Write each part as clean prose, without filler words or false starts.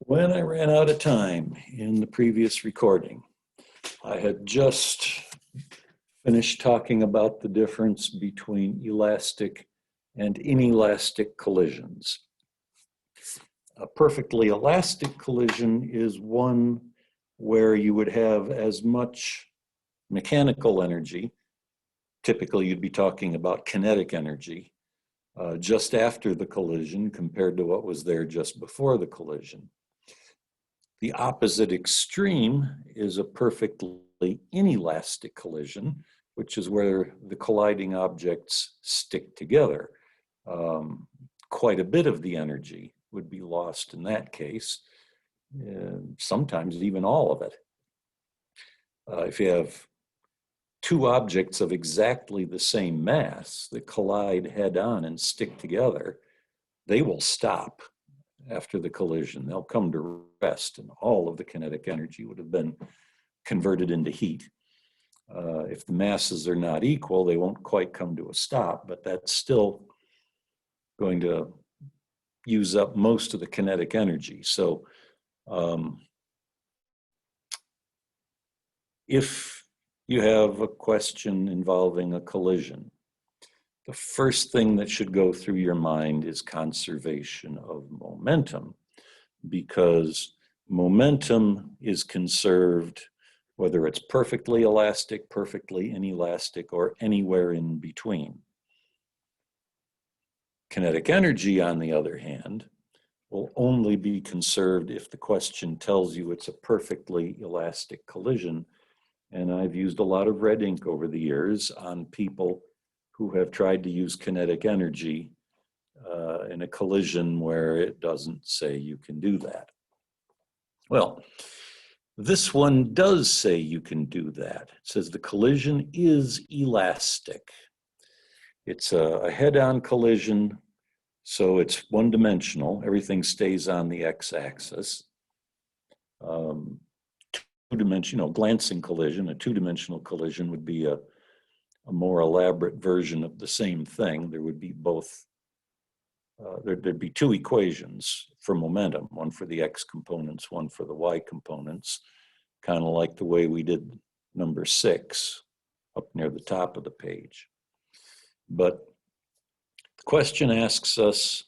When I ran out of time in the previous recording, I had just finished talking about the difference between elastic and inelastic collisions. A perfectly elastic collision is one where you would have as much mechanical energy, typically you'd be talking about kinetic energy, just after the collision compared to what was there just before the collision. The opposite extreme is a perfectly inelastic collision, which is where the colliding objects stick together. Quite a bit of the energy would be lost in that case, sometimes even all of it. If you have two objects of exactly the same mass that collide head-on and stick together, they will stop after the collision. They'll come to rest, and all of the kinetic energy would have been converted into heat. If the masses are not equal, they won't quite come to a stop, but that's still going to use up most of the kinetic energy. So if you have a question involving a collision, the first thing that should go through your mind is conservation of momentum, because momentum is conserved whether it's perfectly elastic, perfectly inelastic, or anywhere in between. Kinetic energy, on the other hand, will only be conserved if the question tells you it's a perfectly elastic collision. And I've used a lot of red ink over the years on people who have tried to use kinetic energy in a collision where it doesn't say you can do that. Well, this one does say you can do that. It says the collision is elastic. It's a head-on collision, so it's one-dimensional. Everything stays on the x-axis. Two-dimensional, glancing collision, a two-dimensional collision would be a more elaborate version of the same thing. There would be both, there'd be two equations for momentum, one for the x components, one for the y components, kind of like the way we did number 6 up near the top of the page. But the question asks us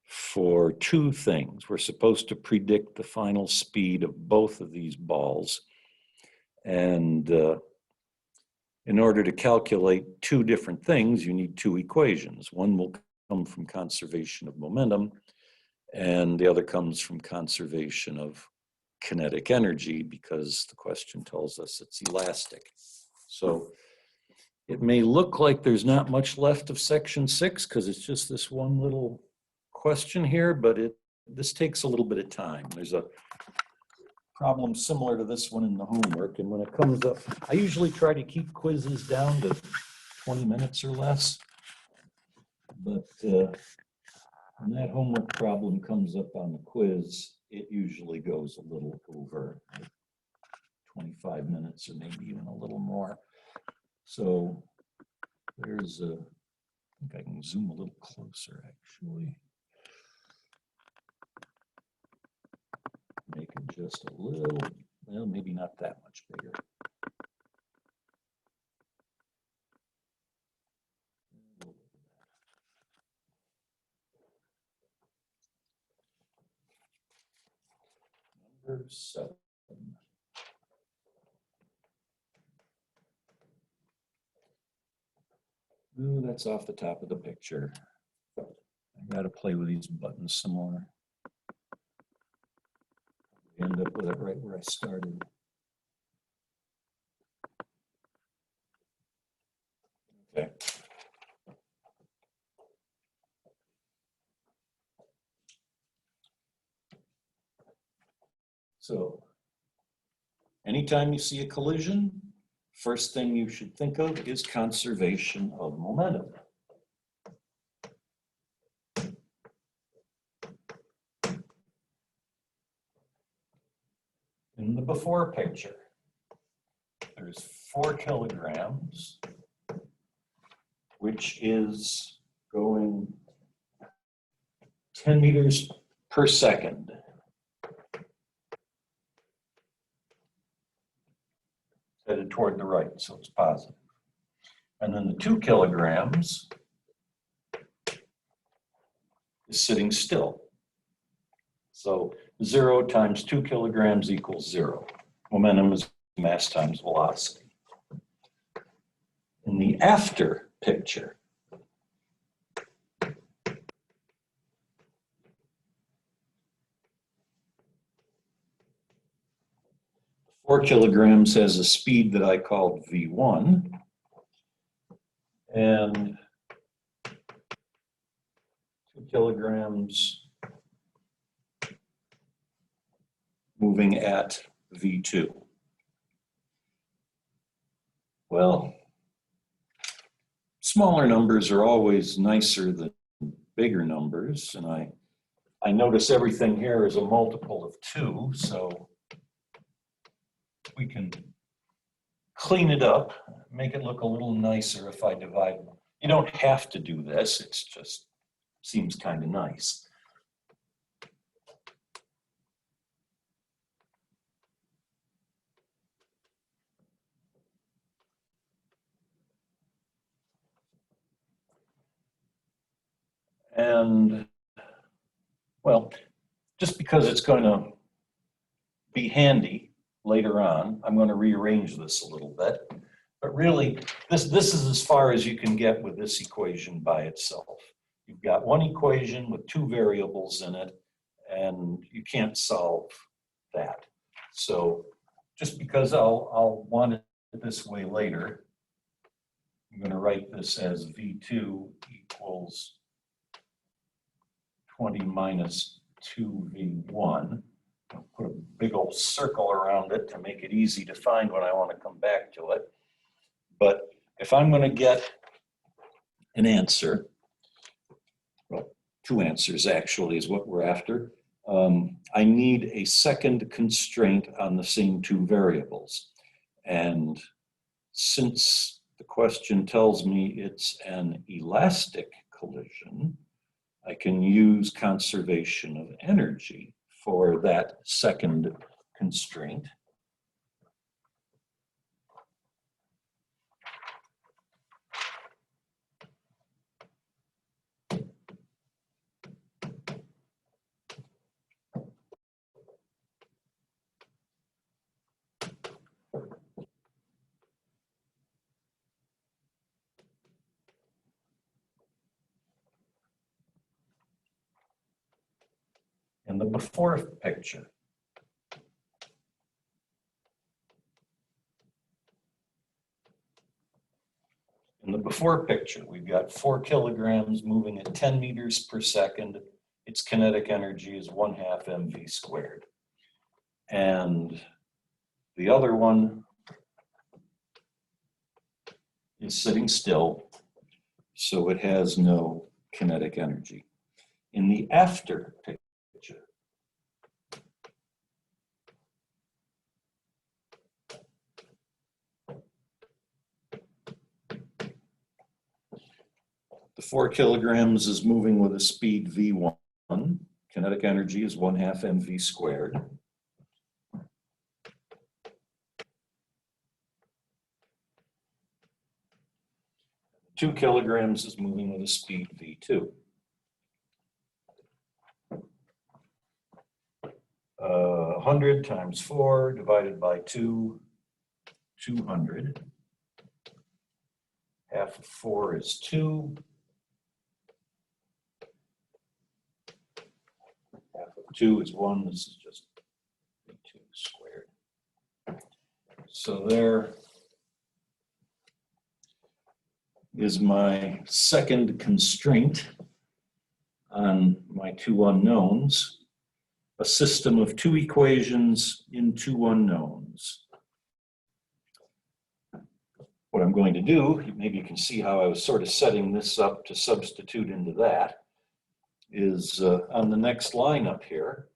for two things. We're supposed to predict the final speed of both of these balls, and in order to calculate two different things, you need two equations. One will come from conservation of momentum, and the other comes from conservation of kinetic energy, because the question tells us it's elastic. So it may look like there's not much left of section 6 because it's just this one little question here, but this takes a little bit of time. There's a problem similar to this one in the homework, and when it comes up, I usually try to keep quizzes down to 20 minutes or less, but when that homework problem comes up on the quiz, it usually goes a little over 25 minutes or maybe even a little more. So there's I think I can zoom a little closer actually. Make it just a little, well, maybe not that much bigger. Number 7. Ooh, that's off the top of the picture. I got to play with these buttons some more. End up with it right where I started. Okay. So, anytime you see a collision, first thing you should think of is conservation of momentum. In the before picture, there's 4 kilograms, which is going 10 meters per second. toward the right, so it's positive. And then the 2 kilograms is sitting still. So 0 times 2 kilograms equals 0. Momentum is mass times velocity. In the after picture, 4 kilograms has a speed that I called V1, and 2 kilograms moving at V2. Well, smaller numbers are always nicer than bigger numbers, and I notice everything here is a multiple of 2, so we can clean it up, make it look a little nicer if I divide them. You don't have to do this, it's just seems kind of nice. And, well, just because it's going to be handy later on, I'm going to rearrange this a little bit. But really, this is as far as you can get with this equation by itself. You've got one equation with 2 variables in it, and you can't solve that. So just because I'll want it this way later, I'm going to write this as V2 equals 20 minus 2V1. I'll put a big old circle around it to make it easy to find when I want to come back to it. But if I'm going to get an answer, well, 2 answers actually is what we're after, I need a second constraint on the same 2 variables. And since the question tells me it's an elastic collision, I can use conservation of energy for that second constraint. In the before picture, we've got 4 kilograms moving at 10 meters per second. Its kinetic energy is 1/2 mv squared. And the other one is sitting still, so it has no kinetic energy. In the after picture, the 4 kilograms is moving with a speed V1. Kinetic energy is 1/2 mv squared. Two kilograms is moving with a speed V2. 100 times 4 divided by 2, 200. Half of 4 is 2. Half of 2 is 1. This is just V2 squared. So there is my second constraint on my 2 unknowns. A system of 2 equations in 2 unknowns. What I'm going to do, maybe you can see how I was sort of setting this up to substitute into that, is on the next line up here,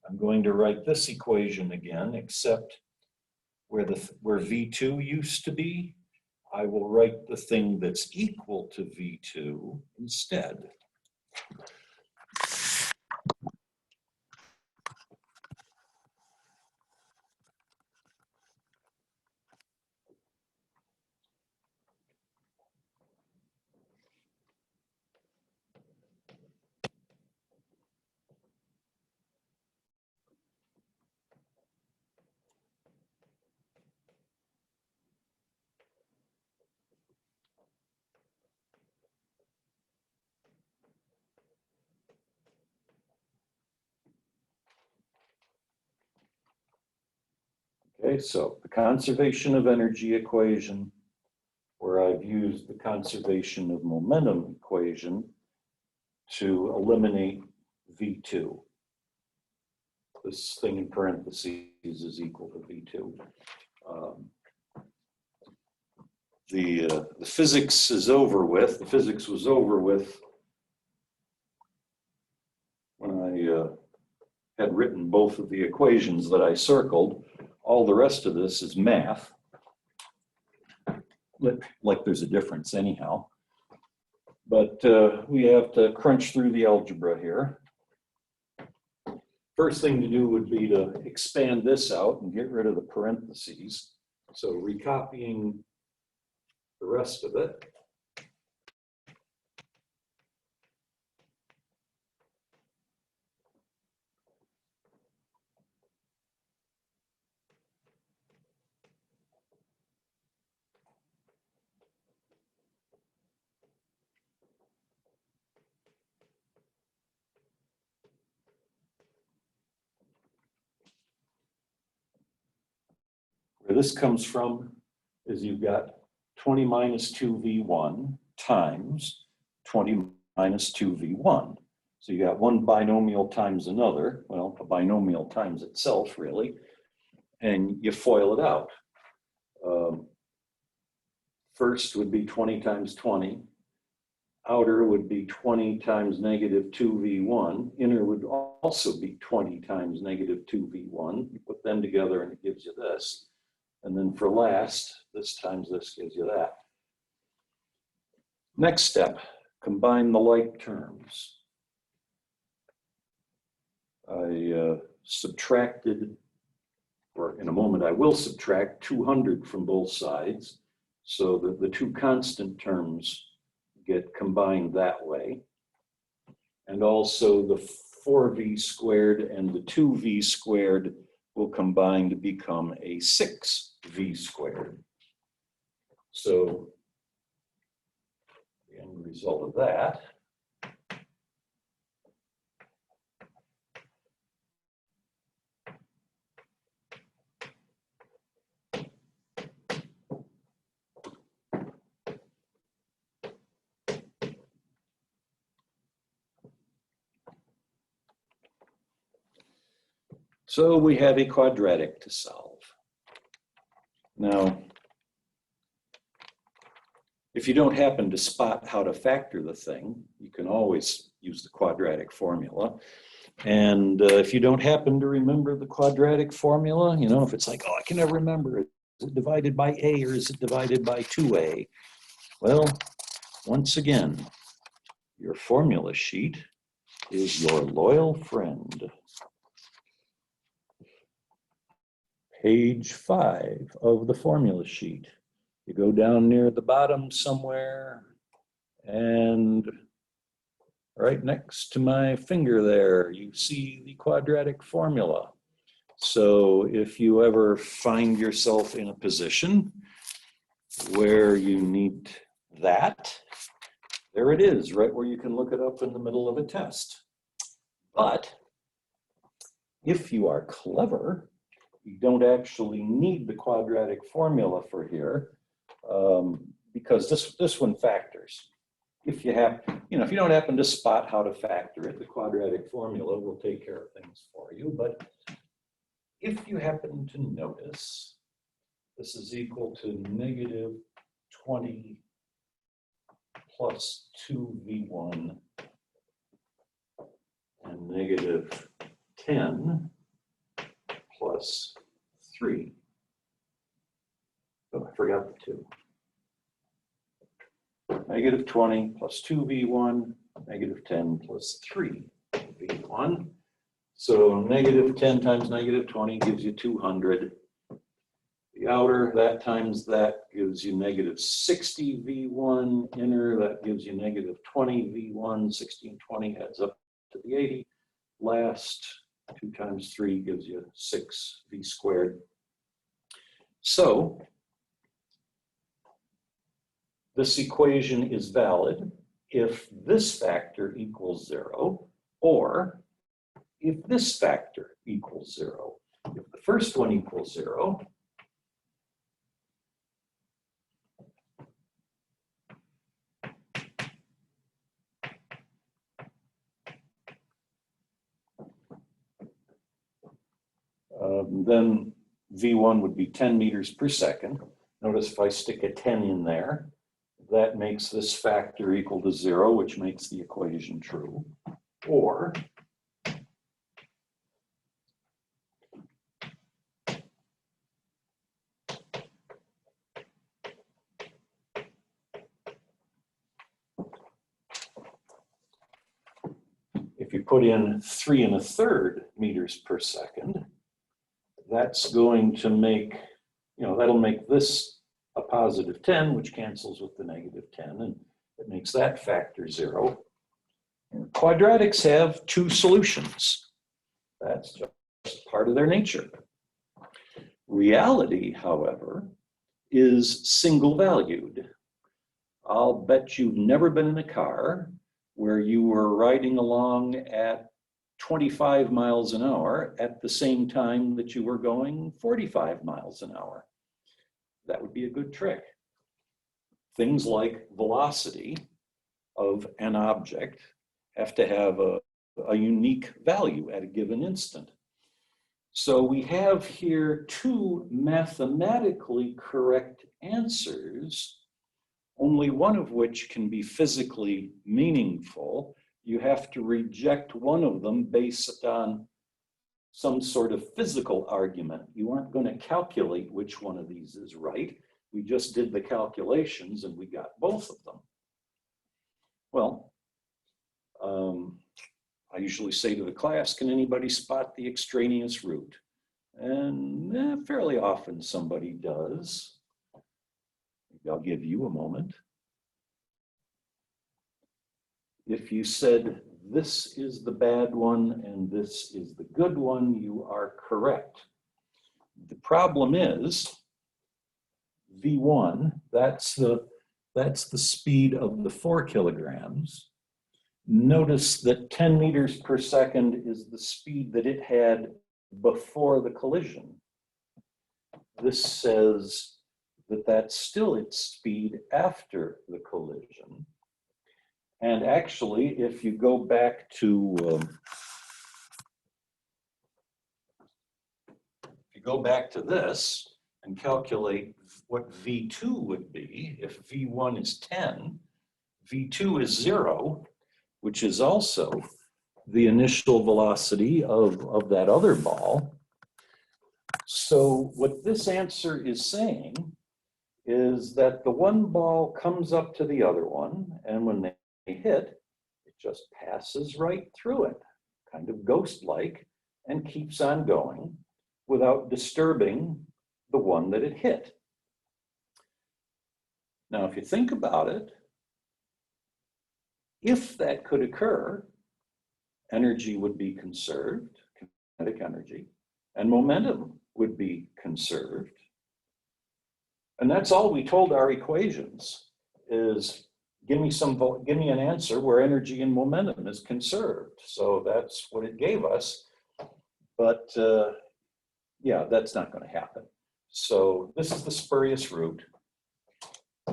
I'm going to write this equation again, except where V2 used to be, I will write the thing that's equal to V2 instead. Okay, so the conservation of energy equation, where I've used the conservation of momentum equation to eliminate V2. This thing in parentheses is equal to V2. The physics is over with. The physics was over with when I had written both of the equations that I circled. All the rest of this is math. Like there's a difference anyhow. But we have to crunch through the algebra here. First thing to do would be to expand this out and get rid of the parentheses. So recopying the rest of it. Where this comes from is you've got 20 minus 2v1 times 20 minus 2v1. So you got one binomial times another, well, a binomial times itself, really, and you FOIL it out. First would be 20 times 20. Outer would be 20 times negative 2v1. Inner would also be 20 times negative 2v1. You put them together and it gives you this. And then for last, this times this gives you that. Next step, combine the like terms. I subtracted, or in a moment I will subtract 200 from both sides, so that the two constant terms get combined that way. And also the 4v squared and the 2v squared will combine to become a 6v squared. So the end result of that so we have a quadratic to solve. Now, if you don't happen to spot how to factor the thing, you can always use the quadratic formula. And if you don't happen to remember the quadratic formula, you know, if it's like, oh, I can never remember it. Is it divided by A or is it divided by 2A? Well, once again, your formula sheet is your loyal friend. Page 5 of the formula sheet. You go down near the bottom somewhere, and right next to my finger there, you see the quadratic formula. So if you ever find yourself in a position where you need that, there it is, right where you can look it up in the middle of a test. But if you are clever, you don't actually need the quadratic formula for here, because this one factors. If you have, if you don't happen to spot how to factor it, the quadratic formula will take care of things for you. But if you happen to notice, this is equal to negative 20 plus 2v1 and negative 10 plus 3. Oh, I forgot the 2. Negative 20 plus 2v1, negative 10 plus 3v1. So negative 10 times negative 20 gives you 200. The outer, that times that gives you negative 60v1. Inner, that gives you negative 20v1. 60 and 20 adds up to the 80. Last, 2 times 3 gives you 6v squared. So this equation is valid if this factor equals 0, or if this factor equals 0. If the first one equals 0, Then V1 would be 10 meters per second. Notice if I stick a 10 in there, that makes this factor equal to 0, which makes the equation true. Or if you put in 3 1/3 meters per second, that's going to make, that'll make this a positive 10, which cancels with the negative 10, and it makes that factor 0. And quadratics have two solutions. That's just part of their nature. Reality, however, is single valued. I'll bet you've never been in a car where you were riding along at 25 miles an hour at the same time that you were going 45 miles an hour. That would be a good trick. Things like velocity of an object have to have a unique value at a given instant. So we have here two mathematically correct answers, only one of which can be physically meaningful. You have to reject one of them based on some sort of physical argument. You aren't going to calculate which one of these is right. We just did the calculations and we got both of them. Well, I usually say to the class, can anybody spot the extraneous root? And fairly often somebody does. Maybe I'll give you a moment. If you said this is the bad one and this is the good one, you are correct. The problem is V1, that's the speed of the 4 kilograms. Notice that 10 meters per second is the speed that it had before the collision. This says that that's still its speed after the collision. And actually, if you go back to this and calculate what V2 would be, if V1 is 10, V2 is 0, which is also the initial velocity of that other ball. So what this answer is saying is that the one ball comes up to the other one, and when they hit, it just passes right through it, kind of ghost-like, and keeps on going without disturbing the one that it hit. Now, if you think about it, if that could occur, energy would be conserved, kinetic energy, and momentum would be conserved. And that's all we told our equations is give me an answer where energy and momentum is conserved. So that's what it gave us. But yeah, that's not going to happen. So this is the spurious root.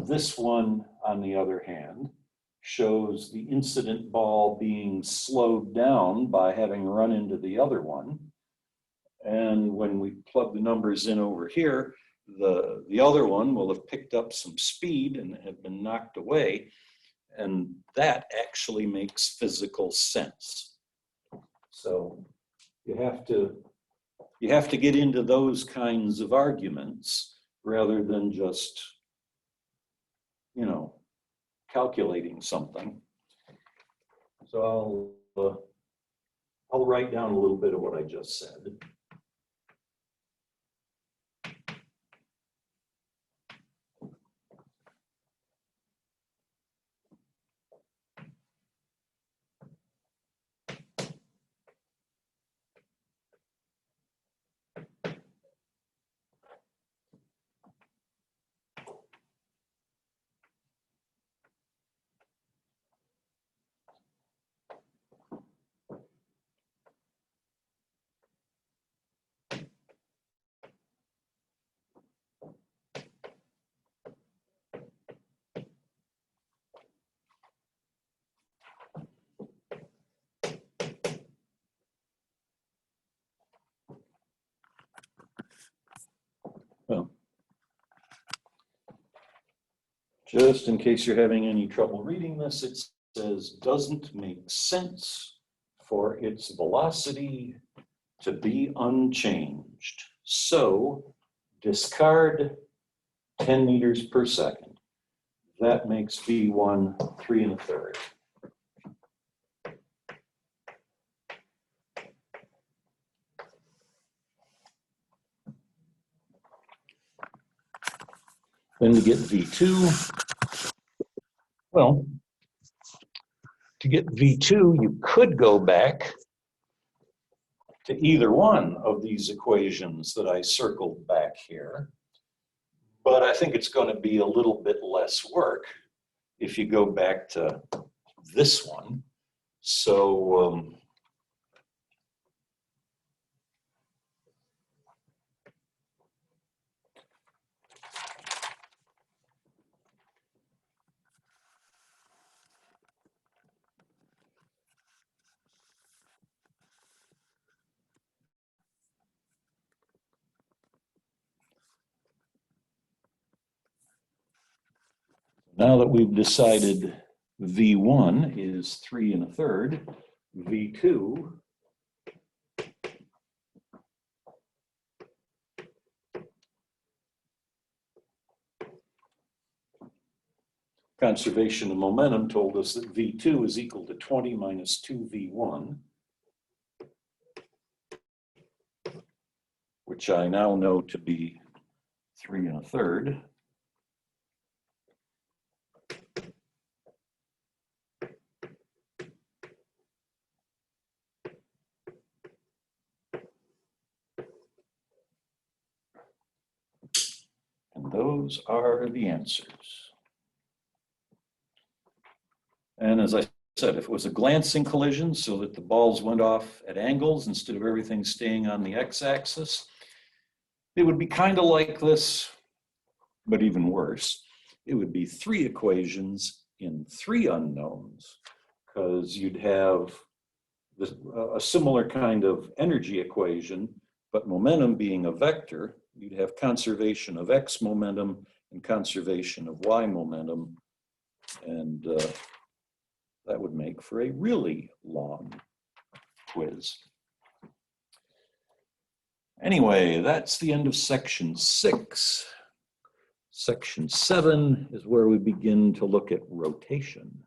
This one, on the other hand, shows the incident ball being slowed down by having run into the other one. And when we plug the numbers in over here, the other one will have picked up some speed and have been knocked away. And that actually makes physical sense. So you have to get into those kinds of arguments rather than just, calculating something. So I'll write down a little bit of what I just said. Just in case you're having any trouble reading this, it says doesn't make sense for its velocity to be unchanged. So discard 10 meters per second. That makes V1 3 1/3. Then we get V2. Well, to get V2, you could go back to either one of these equations that I circled back here. But I think it's going to be a little bit less work if you go back to this one. So now that we've decided V1 is 3 1/3, V2 conservation of momentum told us that V2 is equal to 20 minus 2V1, which I now know to be 3 1/3. And those are the answers. And as I said, if it was a glancing collision so that the balls went off at angles instead of everything staying on the x-axis, it would be kind of like this, but even worse. It would be 3 equations in 3 unknowns, because you'd have a similar kind of energy equation, but momentum being a vector, you'd have conservation of x momentum and conservation of y momentum, and that would make for a really long quiz. Anyway, that's the end of section 6. Section 7 is where we begin to look at rotation.